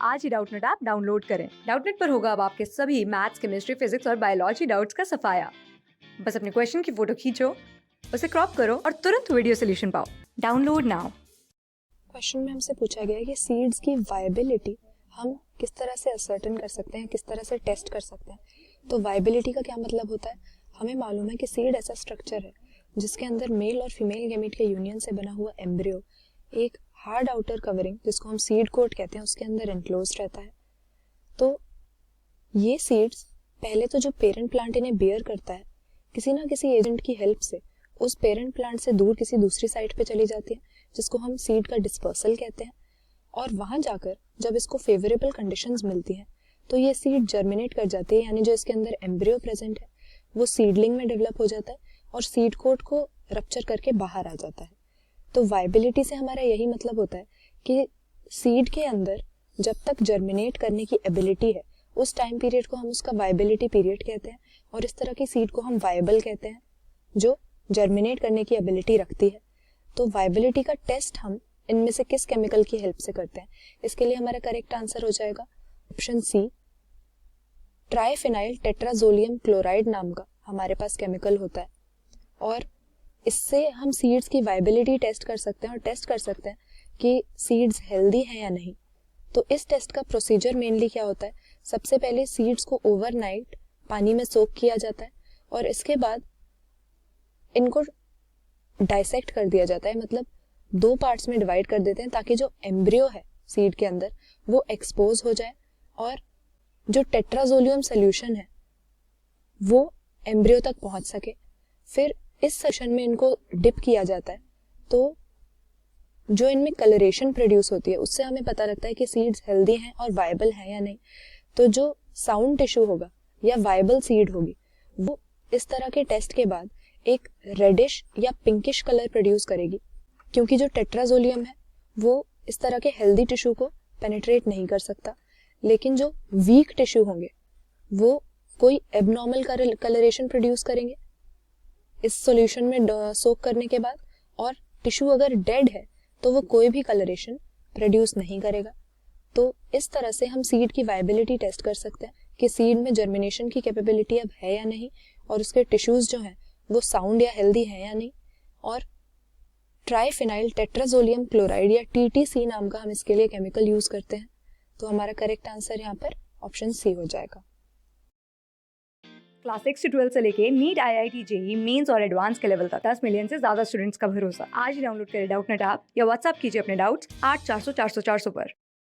आज ही Doubtnut app download करें। Doubtnut पर होगा अब आपके सभी मैथ्स, केमिस्ट्री, फिजिक्स और बायोलॉजी डाउट्स का सफाया। बस अपने क्वेश्चन की फोटो खींचो, उसे क्रॉप करो और तुरंत वीडियो सोल्यूशन पाओ। Download now. क्वेश्चन में हमसे पूछा गया है कि सीड्स की वायबिलिटी हम किस तरह से असर्टेन कर सकते हैं, किस तरह से टेस्ट कर सकते हैं। तो वायबिलिटी का क्या मतलब होता है? हमें मालूम है कि सीड ऐसा स्ट्रक्चर है जिसके अंदर मेल और फीमेल गैमीट के यूनियन से बना हुआ एम्ब्रियो एक हार्ड आउटर कवरिंग, जिसको हम सीड कोट कहते हैं, उसके अंदर एनक्लोज रहता है। तो ये सीड्स पहले तो जो पेरेंट प्लांट इन्हें बेयर करता है, किसी ना किसी एजेंट की हेल्प से उस पेरेंट प्लांट से दूर किसी दूसरी साइट पे चली जाती है, जिसको हम सीड का डिस्पर्सल कहते हैं। और वहां जाकर जब इसको फेवरेबल कंडीशंस मिलती हैं तो ये सीड जर्मिनेट कर जाती है, यानी जो इसके अंदर एम्ब्रियो प्रेजेंट है वो सीडलिंग में डेवलप हो जाता है और सीड कोट को रप्चर करके बाहर आ जाता है। तो वायबिलिटी से हमारा यही मतलब होता है कि सीड के अंदर जब तक जर्मिनेट करने की एबिलिटी है उस टाइम पीरियड को हम उसका वायबिलिटी पीरियड कहते हैं, और इस तरह की सीड को हम वायबल कहते हैं जो जर्मिनेट करने की एबिलिटी रखती है। तो वायबिलिटी का टेस्ट हम इनमें से किस केमिकल की हेल्प से करते हैं? इसके लिए हमारा करेक्ट आंसर हो जाएगा option C, triphenyl tetrazolium chloride नाम का हमारे पास केमिकल होता है। और इससे हम सीड्स की वायबिलिटी टेस्ट कर सकते हैं और टेस्ट कर सकते हैं कि सीड्स हेल्दी हैं या नहीं। तो इस टेस्ट का प्रोसीजर मेनली क्या होता है? सबसे पहले सीड्स को ओवरनाइट पानी में सोक किया जाता है और इसके बाद इनको डाइसेक्ट कर दिया जाता है, मतलब दो पार्ट्स में डिवाइड कर देते हैं ताकि जो एम्ब्रियो है सीड के अंदर वो एक्सपोज हो जाए और जो टेट्राजोलियम सोल्यूशन है वो एम्ब्रियो तक पहुंच सके। फिर इस सेशन में इनको डिप किया जाता है, तो जो इनमें कलरेशन प्रोड्यूस होती है उससे हमें पता लगता है कि सीड्स हेल्दी हैं और वायबल हैं या नहीं। तो जो साउंड टिश्यू होगा या वायबल सीड होगी वो इस तरह के टेस्ट के बाद एक रेडिश या पिंकिश कलर प्रोड्यूस करेगी, क्योंकि जो टेट्राजोलियम है वो इस तरह के हेल्दी टिश्यू को पेनिट्रेट नहीं कर सकता। लेकिन जो वीक टिश्यू होंगे वो कोई एबनॉर्मल कलरेशन प्रोड्यूस करेंगे इस सॉल्यूशन में सोक करने के बाद, और टिश्यू अगर डेड है तो वो कोई भी कलरेशन प्रोड्यूस नहीं करेगा। तो इस तरह से हम सीड की वायबिलिटी टेस्ट कर सकते हैं कि सीड में जर्मिनेशन की कैपेबिलिटी अब है या नहीं, और उसके टिश्यूज जो हैं वो साउंड या हेल्दी हैं या नहीं। और ट्राइफिनाइल टेट्राजोलियम क्लोराइड या TTC नाम का हम इसके लिए केमिकल यूज करते हैं। तो हमारा करेक्ट आंसर यहाँ पर ऑप्शन सी हो जाएगा। क्लास 6 से 12 से लेके नीट, IIT, JEE मेंस और एडवांस के लेवल तक 10 मिलियन से ज्यादा स्टूडेंट्स का भरोसा। आज ही डाउनलोड करें डाउटनेट ऐप या व्हाट्सएप कीजिए अपने डाउट्स 8400 400 400 पर।